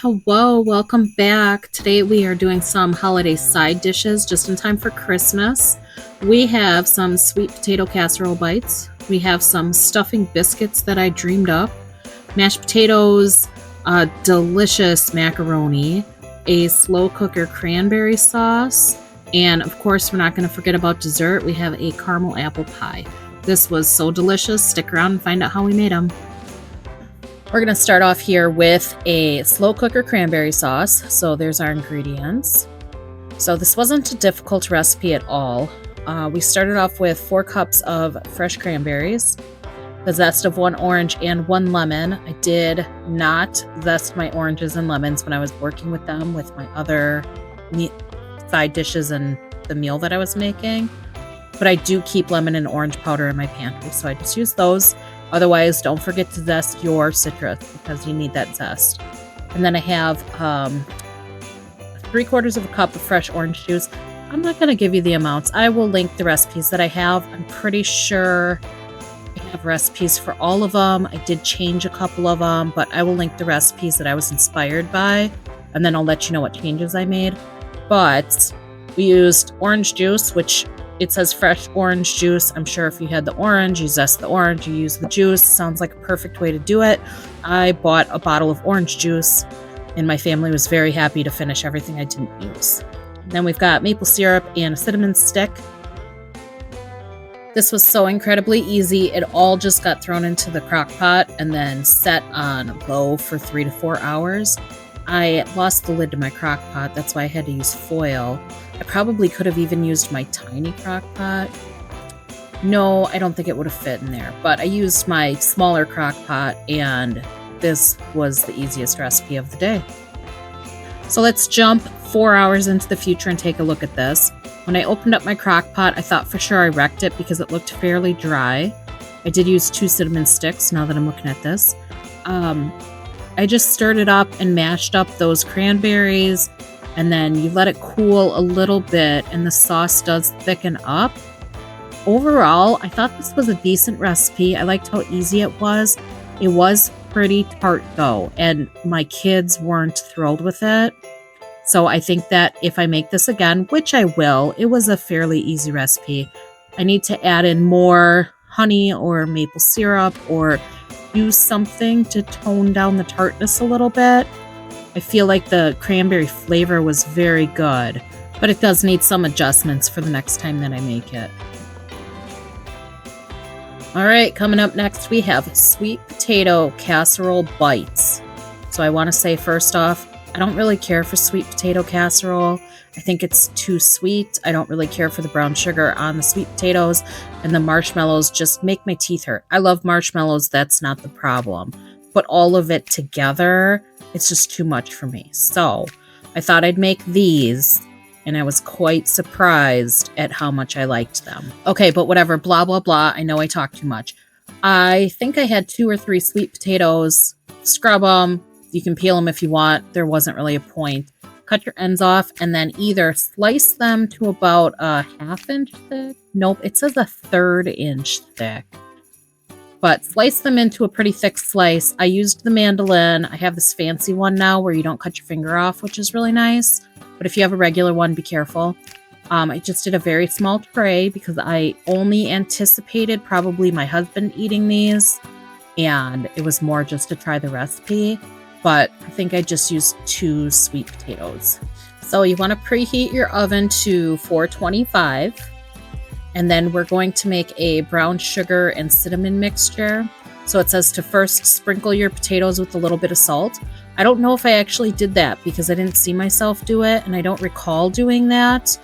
Hello, welcome back. Today we are doing some holiday side dishes just in time for Christmas. We have some sweet potato casserole bites. We have some stuffing biscuits that I dreamed up, mashed potatoes, delicious macaroni, a slow cooker cranberry sauce, and of course, we're not going to forget about dessert. We have a caramel apple pie. This was so delicious. Stick around and find out how we made them. We're going to start off here with a slow cooker cranberry sauce. So there's our ingredients. So this wasn't a difficult recipe at all. We started off with 4 cups of fresh cranberries, the zest of 1 orange and 1 lemon. I did not zest my oranges and lemons when I was working with them with my other meat side dishes and the meal that I was making. But I do keep lemon and orange powder in my pantry, so I just use those. Otherwise, don't forget to zest your citrus because you need that zest. And then I have 3/4 of a cup of fresh orange juice. I'm not going to give you the amounts. I will link the recipes that I have. I'm pretty sure I have recipes for all of them. I did change a couple of them, but I will link the recipes that I was inspired by, and then I'll let you know what changes I made. But we used orange juice, which it says fresh orange juice. I'm sure if you had the orange, you zest the orange, you use the juice. Sounds like a perfect way to do it. I bought a bottle of orange juice, and my family was very happy to finish everything I didn't use. Then we've got maple syrup and a cinnamon stick. This was so incredibly easy. It all just got thrown into the crock pot and then set on low for 3 to 4 hours. I lost the lid to my crock pot. That's why I had to use foil. I probably could have even used my tiny crock pot. No, I don't think it would have fit in there, but I used my smaller crock pot, and this was the easiest recipe of the day. So let's jump 4 hours into the future and take a look at this. When I opened up my crock pot, I thought for sure I wrecked it because it looked fairly dry. I did use 2 cinnamon sticks now that I'm looking at this. I just stirred it up and mashed up those cranberries, and then you let it cool a little bit and the sauce does thicken up. Overall, I thought this was a decent recipe. I liked how easy it was. It was pretty tart though, and my kids weren't thrilled with it. So I think that if I make this again, which I will, it was a fairly easy recipe. I need to add in more honey or maple syrup or use something to tone down the tartness a little bit. I feel like the cranberry flavor was very good, but it does need some adjustments for the next time that I make it. All right, coming up next, we have sweet potato casserole bites. So I want to say first off, I don't really care for sweet potato casserole. I think it's too sweet. I don't really care for the brown sugar on the sweet potatoes, and the marshmallows just make my teeth hurt. I love marshmallows, that's not the problem. But all of it together, it's just too much for me. So I thought I'd make these, and I was quite surprised at how much I liked them. Okay, but whatever, blah, blah, blah. I know I talk too much. I think I had 2 or 3 sweet potatoes. Scrub them. You can peel them if you want. There wasn't really a point. Cut your ends off and then either slice them to about a 1/2 inch thick. Nope, it says a 1/3 inch thick. But slice them into a pretty thick slice. I used the mandolin. I have this fancy one now where you don't cut your finger off, which is really nice. But if you have a regular one, be careful. I just did a very small tray because I only anticipated probably my husband eating these. And it was more just to try the recipe. But I think I just used 2 sweet potatoes. So you want to preheat your oven to 425. And then we're going to make a brown sugar and cinnamon mixture. So it says to first sprinkle your potatoes with a little bit of salt. I don't know if I actually did that because I didn't see myself do it, and I don't recall doing that.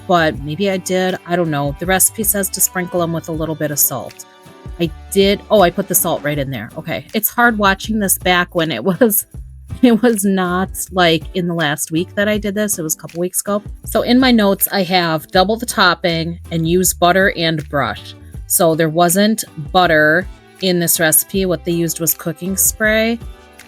But maybe I did. I don't know. The recipe says to sprinkle them with a little bit of salt. I did. Oh, I put the salt right in there. Okay. It's hard watching this back when it was not like in the last week that I did this. It was a couple weeks ago. So in my notes, I have double the topping and use butter and brush. So there wasn't butter in this recipe. What they used was cooking spray.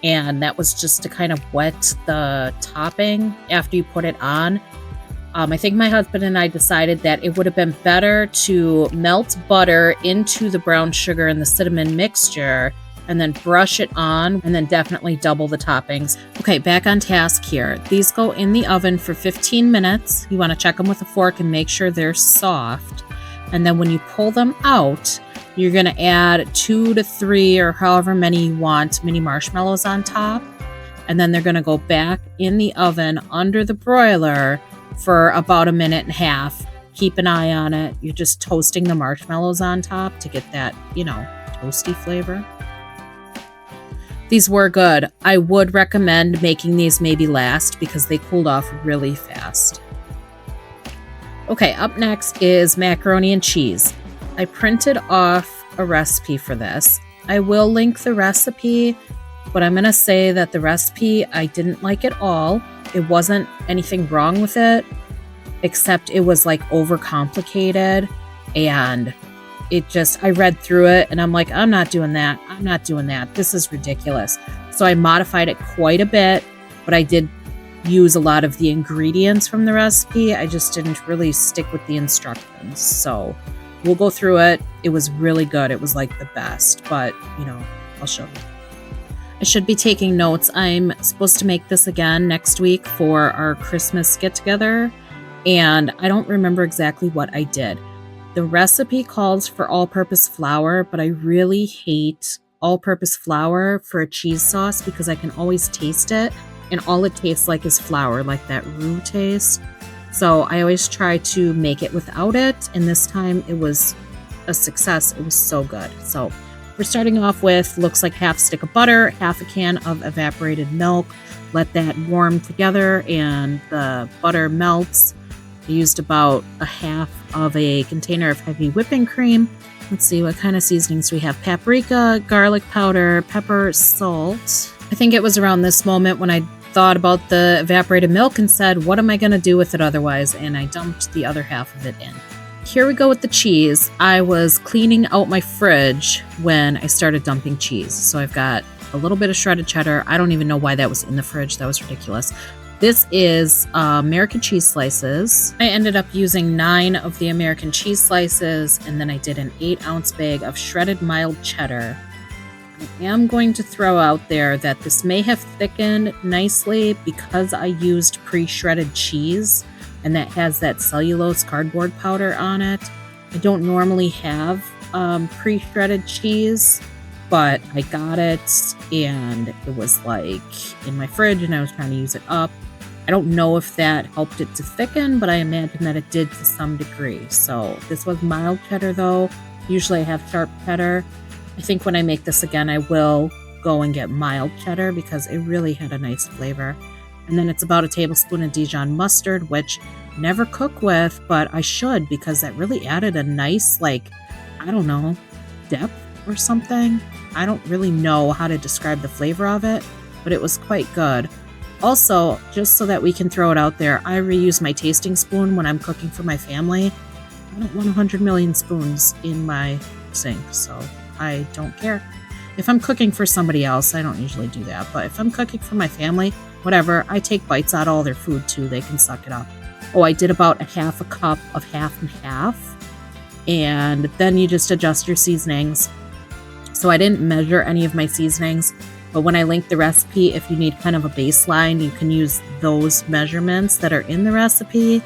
And that was just to kind of wet the topping after you put it on. I think my husband and I decided that it would have been better to melt butter into the brown sugar and the cinnamon mixture and then brush it on, and then definitely double the toppings. Okay, back on task here. These go in the oven for 15 minutes. You want to check them with a fork and make sure they're soft. And then when you pull them out, you're going to add 2 to 3 or however many you want mini marshmallows on top. And then they're going to go back in the oven under the broiler for about 1.5 minutes. Keep an eye on it. You're just toasting the marshmallows on top to get that, toasty flavor. These were good. I would recommend making these maybe last because they cooled off really fast. Okay, up next is macaroni and cheese. I printed off a recipe for this. I will link the recipe, but I'm going to say that the recipe I didn't like at all. It wasn't anything wrong with it, except it was like overcomplicated, and I read through it and I'm like, I'm not doing that. I'm not doing that. This is ridiculous. So I modified it quite a bit, but I did use a lot of the ingredients from the recipe. I just didn't really stick with the instructions. So we'll go through it. It was really good. It was like the best, but I'll show you. I should be taking notes. I'm supposed to make this again next week for our Christmas get-together, and I don't remember exactly what I did. The recipe calls for all-purpose flour, but I really hate all-purpose flour for a cheese sauce because I can always taste it, and all it tastes like is flour, like that roux taste. So I always try to make it without it, and this time it was a success. It was so good. So we're starting off with, looks like half stick of butter, half a can of evaporated milk. Let that warm together and the butter melts. I used about a half of a container of heavy whipping cream. Let's see what kind of seasonings we have. Paprika, garlic powder, pepper, salt. I think it was around this moment when I thought about the evaporated milk and said, what am I going to do with it otherwise? And I dumped the other half of it in. Here we go with the cheese. I was cleaning out my fridge when I started dumping cheese. So I've got a little bit of shredded cheddar. I don't even know why that was in the fridge. That was ridiculous. This is American cheese slices. I ended up using 9 of the American cheese slices, and then I did an 8-ounce bag of shredded mild cheddar. I am going to throw out there that this may have thickened nicely because I used pre-shredded cheese, and that has that cellulose cardboard powder on it. I don't normally have pre-shredded cheese, but I got it, and it was like in my fridge, and I was trying to use it up. I don't know if that helped it to thicken, but I imagine that it did to some degree. So this was mild cheddar though. Usually I have sharp cheddar. I think when I make this again, I will go and get mild cheddar because it really had a nice flavor. And then it's about a tablespoon of Dijon mustard, which I never cook with, but I should because that really added a nice, depth or something. I don't really know how to describe the flavor of it, but it was quite good. Also, just so that we can throw it out there, I reuse my tasting spoon when I'm cooking for my family. I don't want 100 million spoons in my sink, so I don't care. If I'm cooking for somebody else, I don't usually do that, but if I'm cooking for my family, whatever, I take bites out of all their food too. They can suck it up. Oh, I did about a half a cup of half and half, and then you just adjust your seasonings. So I didn't measure any of my seasonings, but when I link the recipe, if you need kind of a baseline, you can use those measurements that are in the recipe,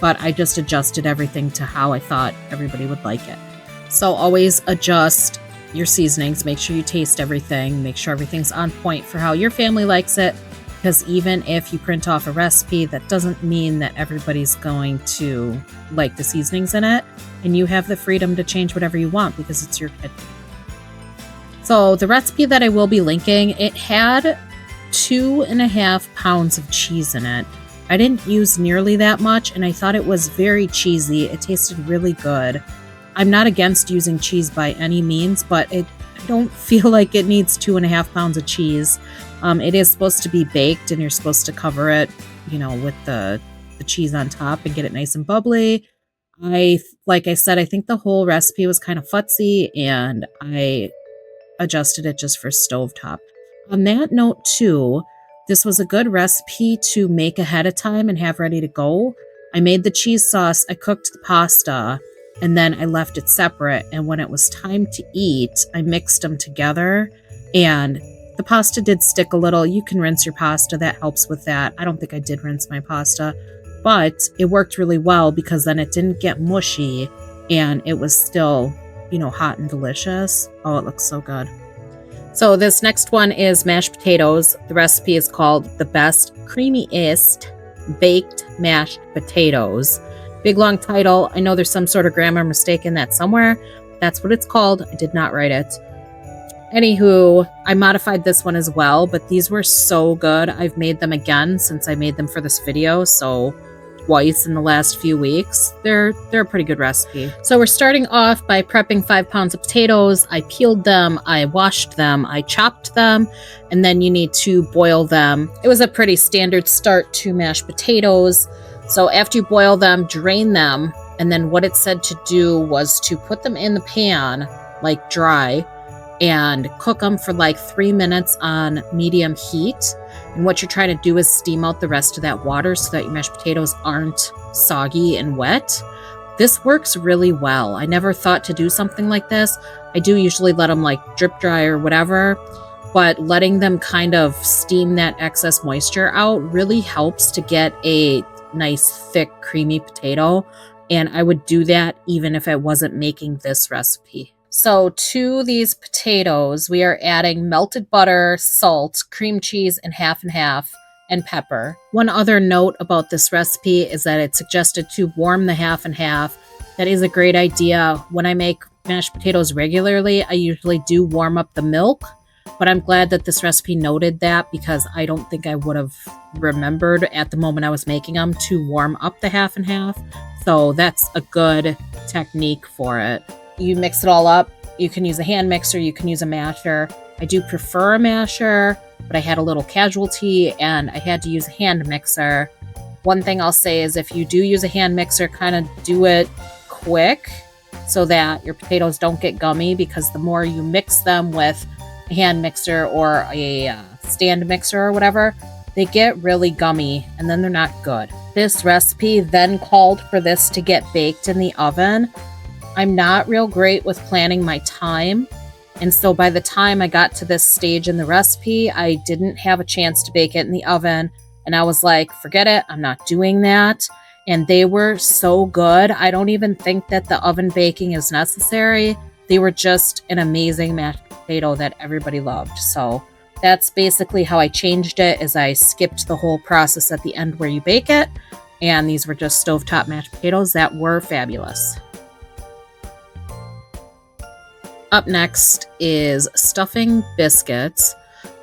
but I just adjusted everything to how I thought everybody would like it. So always adjust your seasonings, make sure you taste everything, make sure everything's on point for how your family likes it, because even if you print off a recipe, that doesn't mean that everybody's going to like the seasonings in it, and you have the freedom to change whatever you want because it's your kitchen. So the recipe that I will be linking, it had 2.5 pounds of cheese in it. I didn't use nearly that much, and I thought it was very cheesy. It tasted really good. I'm not against using cheese by any means, but I don't feel like it needs 2.5 pounds of cheese. It is supposed to be baked, and you're supposed to cover it, with the cheese on top and get it nice and bubbly. Like I said, I think the whole recipe was kind of futzy, and I adjusted it just for stovetop. On that note too, this was a good recipe to make ahead of time and have ready to go. I made the cheese sauce, I cooked the pasta, and then I left it separate. And when it was time to eat, I mixed them together And the pasta did stick a little. You can rinse your pasta. That helps with that. I don't think I did rinse my pasta, but it worked really well because then it didn't get mushy and it was still, hot and delicious. Oh, it looks so good. So this next one is mashed potatoes. The recipe is called the best creamiest baked mashed potatoes. Big long title. I know there's some sort of grammar mistake in that somewhere. That's what it's called. I did not write it. Anywho, I modified this one as well, but these were so good. I've made them again since I made them for this video, so twice in the last few weeks. They're a pretty good recipe. So we're starting off by prepping 5 pounds of potatoes. I peeled them, I washed them, I chopped them, and then you need to boil them. It was a pretty standard start to mashed potatoes. So after you boil them, drain them, and then what it said to do was to put them in the pan, like dry, and cook them for like 3 minutes on medium heat. And what you're trying to do is steam out the rest of that water so that your mashed potatoes aren't soggy and wet. This works really well. I never thought to do something like this. I do usually let them like drip dry or whatever, but letting them kind of steam that excess moisture out really helps to get a nice, thick, creamy potato. And I would do that even if I wasn't making this recipe. So to these potatoes, we are adding melted butter, salt, cream cheese, and half, and pepper. One other note about this recipe is that it's suggested to warm the half and half. That is a great idea. When I make mashed potatoes regularly, I usually do warm up the milk, but I'm glad that this recipe noted that because I don't think I would have remembered at the moment I was making them to warm up the half and half. So that's a good technique for it. You mix it all up. You can use a hand mixer, you can use a masher. I do prefer a masher, but I had a little casualty and I had to use a hand mixer. One thing I'll say is if you do use a hand mixer, kind of do it quick so that your potatoes don't get gummy, because the more you mix them with a hand mixer or a stand mixer or whatever, they get really gummy and then they're not good. This recipe then called for this to get baked in the oven. I'm not real great with planning my time, and so by the time I got to this stage in the recipe, I didn't have a chance to bake it in the oven, and I was like, forget it, I'm not doing that. And they were so good. I don't even think that the oven baking is necessary. They were just an amazing mashed potato that everybody loved. So that's basically how I changed it, is I skipped the whole process at the end where you bake it, and these were just stovetop mashed potatoes that were fabulous. Up next is stuffing biscuits.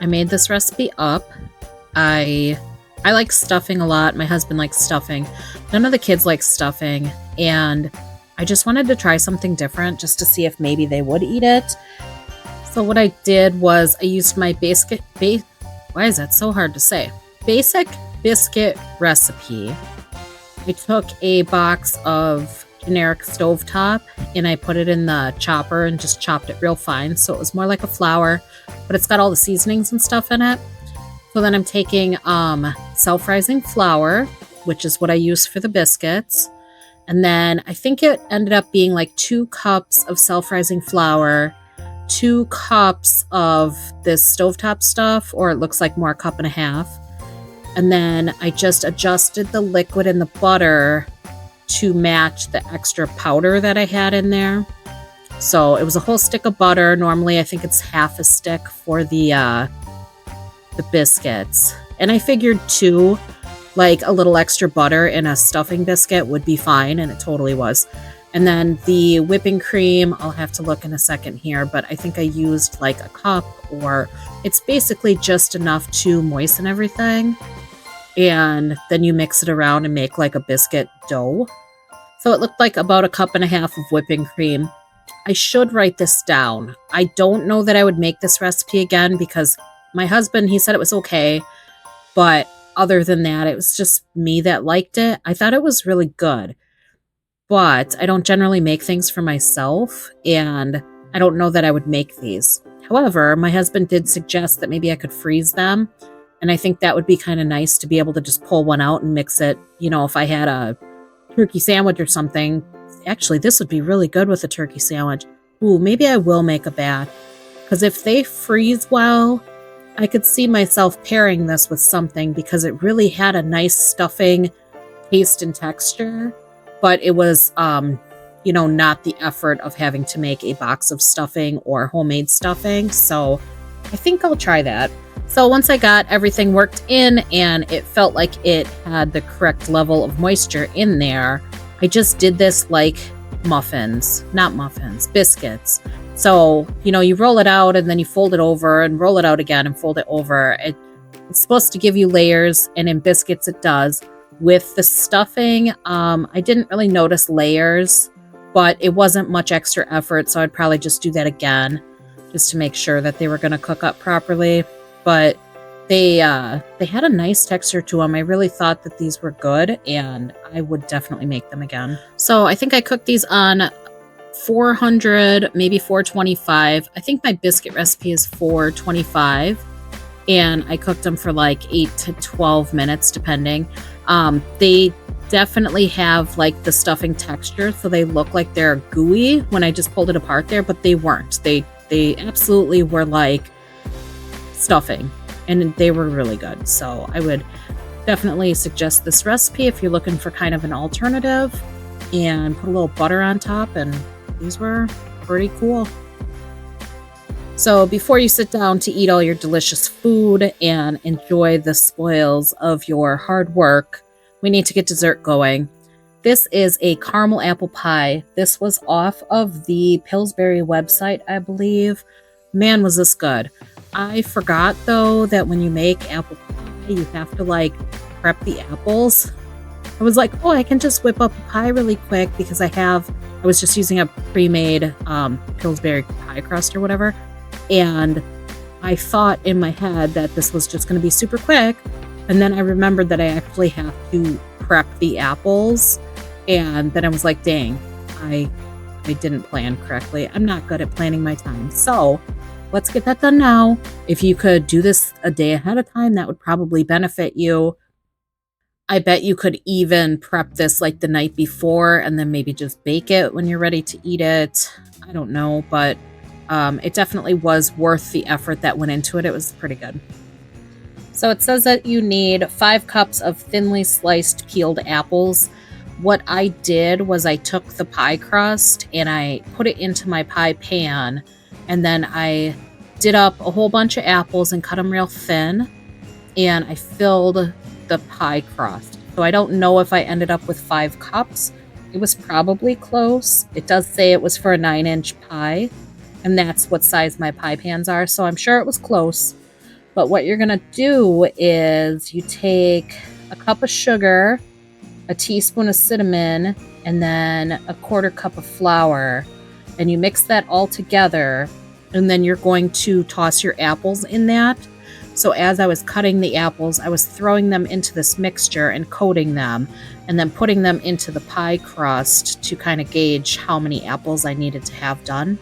I made this recipe up. I like stuffing a lot. My husband likes stuffing. None of the kids like stuffing, and I just wanted to try something different just to see if maybe they would eat it. So what I did was I used my basic biscuit recipe. I took a box of generic stovetop and I put it in the chopper and just chopped it real fine, so it was more like a flour, but it's got all the seasonings and stuff in it. So then I'm taking self-rising flour, which is what I use for the biscuits, and then I think it ended up being like 2 cups of self-rising flour, 2 cups of this stovetop stuff, or it looks like more, 1.5 cups. And then I just adjusted the liquid in the butter to match the extra powder that I had in there. So it was a whole stick of butter. Normally I think it's half a stick for the biscuits. And I figured too, like a little extra butter in a stuffing biscuit would be fine, and it totally was. And then the whipping cream, I'll have to look in a second here, but I think I used like a cup, or it's basically just enough to moisten everything. And then you mix it around and make like a biscuit dough. So it looked like about 1.5 cups of whipping cream. I should write this down. I don't know that I would make this recipe again because my husband, he said it was okay. But other than that, it was just me that liked it. I thought it was really good. But I don't generally make things for myself, and I don't know that I would make these. However, my husband did suggest that maybe I could freeze them. And I think that would be kind of nice to be able to just pull one out and mix it. You know, if I had a turkey sandwich or something. Actually, this would be really good with a turkey sandwich. Ooh, maybe I will make a batch. because if they freeze well, I could see myself pairing this with something because it really had a nice stuffing taste and texture, but it was, not the effort of having to make a box of stuffing or homemade stuffing. So I think I'll try that. So once I got everything worked in and it felt like it had the correct level of moisture in there, I just did this like biscuits. So, you roll it out and then you fold it over and roll it out again and fold it over. It's supposed to give you layers, and in biscuits it does. With the stuffing, I didn't really notice layers, but it wasn't much extra effort, so I'd probably just do that again just to make sure that they were going to cook up properly. But they had a nice texture to them. I really thought that these were good, and I would definitely make them again. So I think I cooked these on 400, maybe 425. I think my biscuit recipe is 425, and I cooked them for like 8 to 12 minutes, depending. They definitely have like the stuffing texture, so they look like they're gooey when I just pulled it apart there, but they weren't. They absolutely were like stuffing, and they were really good. So I would definitely suggest this recipe if you're looking for kind of an alternative, and put a little butter on top, and these were pretty cool. So before you sit down to eat all your delicious food and enjoy the spoils of your hard work, we need to get dessert going. This is a caramel apple pie. This was off of the Pillsbury website, I believe. Man, was this good. I forgot, though, that when you make apple pie, you have to, prep the apples. I was like, oh, I can just whip up a pie really quick because I was just using a pre-made Pillsbury pie crust or whatever. And I thought in my head that this was just going to be super quick. And then I remembered that I actually have to prep the apples. And then I was like, dang, I didn't plan correctly. I'm not good at planning my time. So let's get that done now. If you could do this a day ahead of time, that would probably benefit you. I bet you could even prep this like the night before and then maybe just bake it when you're ready to eat it. I don't know, but it definitely was worth the effort that went into it. It was pretty good. So it says that you need 5 cups of thinly sliced peeled apples. What I did was I took the pie crust and I put it into my pie pan, and then I did up a whole bunch of apples and cut them real thin, and I filled the pie crust. So I don't know if I ended up with 5 cups. It was probably close. It does say it was for a 9-inch pie, and that's what size my pie pans are, so I'm sure it was close. But what you're gonna do is you take a cup of sugar, a teaspoon of cinnamon, and then a 1/4 cup of flour, and you mix that all together, and then you're going to toss your apples in that. So as I was cutting the apples, I was throwing them into this mixture and coating them, and then putting them into the pie crust to kind of gauge how many apples I needed to have done.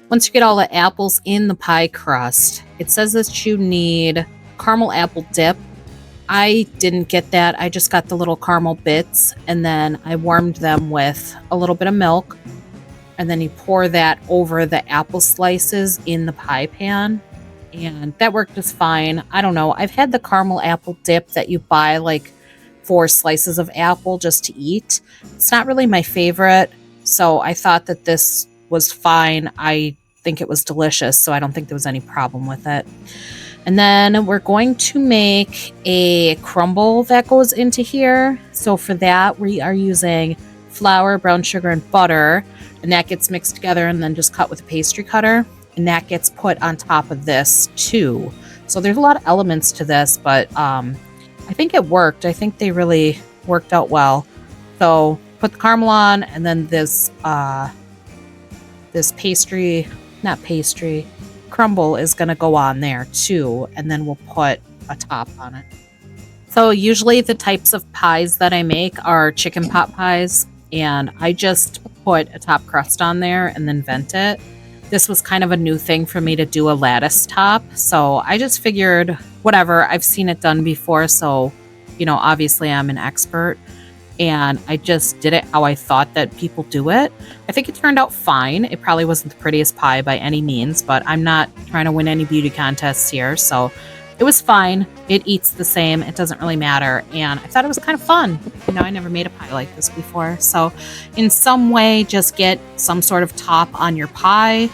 Once you get all the apples in the pie crust, it says that you need caramel apple dip. I didn't get that. I just got the little caramel bits, and then I warmed them with a little bit of milk, and then you pour that over the apple slices in the pie pan, and that worked just fine. I don't know. I've had the caramel apple dip that you buy like 4 slices of apple just to eat. It's not really my favorite, so I thought that this was fine. I think it was delicious, so I don't think there was any problem with it. And then we're going to make a crumble that goes into here. So for that, we are using flour, brown sugar, and butter, and that gets mixed together and then just cut with a pastry cutter, and that gets put on top of this too. So there's a lot of elements to this, but I think it worked. I think they really worked out well. So put the caramel on, and then this crumble is going to go on there too, and then we'll put a top on it. So usually the types of pies that I make are chicken pot pies, and I just put a top crust on there and then vent it. this was kind of a new thing for me to do a lattice top. So I just figured, whatever, I've seen it done before. So, obviously I'm an expert and I just did it how I thought that people do it. I think it turned out fine. It probably wasn't the prettiest pie by any means, but I'm not trying to win any beauty contests here. So it was fine. It eats the same. It doesn't really matter. And I thought it was kind of fun. I never made a pie like this before. So in some way, just get some sort of top on your pie.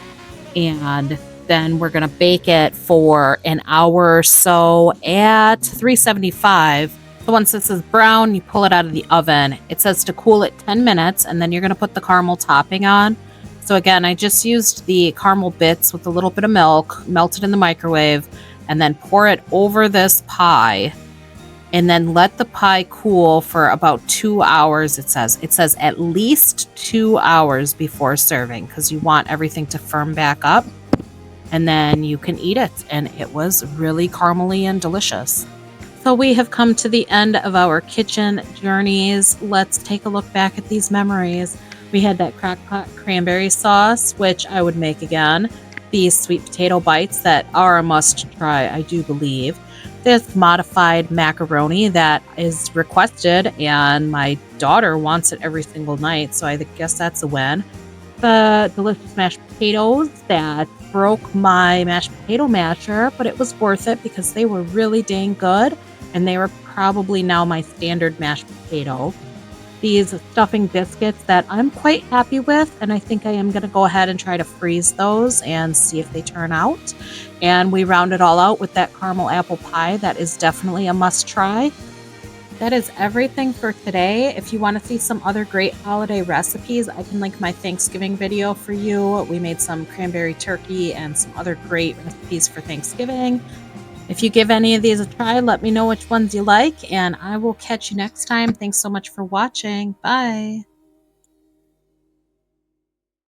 And then we're going to bake it for an hour or so at 375. So once this is brown, you pull it out of the oven. It says to cool it 10 minutes, and then you're going to put the caramel topping on. So again, I just used the caramel bits with a little bit of milk, melted in the microwave, and then pour it over this pie. And then let the pie cool for about 2 hours, it says. It says at least 2 hours before serving because you want everything to firm back up. And then you can eat it. And it was really caramely and delicious. So we have come to the end of our kitchen journeys. Let's take a look back at these memories. We had that crock-pot cranberry sauce, which I would make again. These sweet potato bites that are a must-try, I do believe. This modified macaroni that is requested, and my daughter wants it every single night, so I guess that's a win. The delicious mashed potatoes that broke my mashed potato masher, but it was worth it because they were really dang good, and they were probably now my standard mashed potato. These stuffing biscuits that I'm quite happy with, and I think I am going to go ahead and try to freeze those and see if they turn out. And we round it all out with that caramel apple pie that is definitely a must try. That is everything for today. If you want to see some other great holiday recipes, I can link my Thanksgiving video for you. We made some cranberry turkey and some other great recipes for Thanksgiving. If you give any of these a try, let me know which ones you like, and I will catch you next time. Thanks so much for watching. Bye.